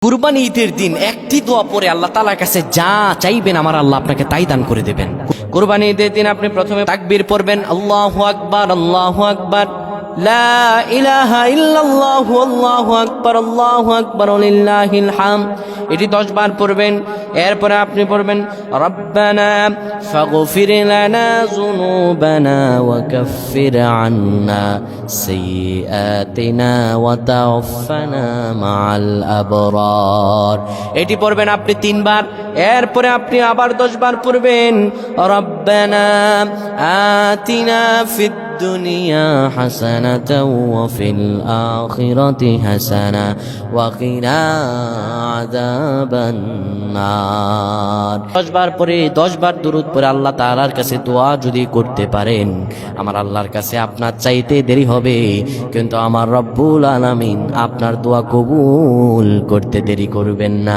কুরবানি ঈদের দিন একটি দোয়া পরে আল্লাহ তাআলার কাছে যা চাইবেন আমার আল্লাহ আপনাকে তাই দান করে দেবেন। কুরবানি ঈদের দিন আপনি প্রথমে তাকবীর পড়বেন, আল্লাহু আকবার, আল্লাহু আকবার, লা ইলাহা ইল্লাল্লাহু, আল্লাহু আকবার, আল্লাহু আকবার, লিল্লাহিল হামদ। এটি 10 বার পড়বেন। এরপরে আপনি পড়বেন, রব্বানা ফাগফির লানা যুনুবানা ওয়া কাফির আন্না সাইয়্যাতিনা ওয়া তাওফানা মাআল আবরার। এটি পড়বেন আপনি 3 বার। এরপরে আপনি আবার 10 বার পড়বেন, রব্বানা আতিনা ফিদ দুনিয়া হাসানাতাও ওয়া ফিল আখিরাতি হাসানা ওয়া কিনা আযাবান নার। 10 বার পরে 10 বার দুরূদ পড়ে আল্লাহ তাআলার কাছে দোয়া যদি করতে পারেন, আমার আল্লাহর কাছে আপনার চাইতে দেরি হবে, কিন্তু আমার রব্বুল আলামিন আপনার দোয়া কবুল করতে দেরি করবেন না।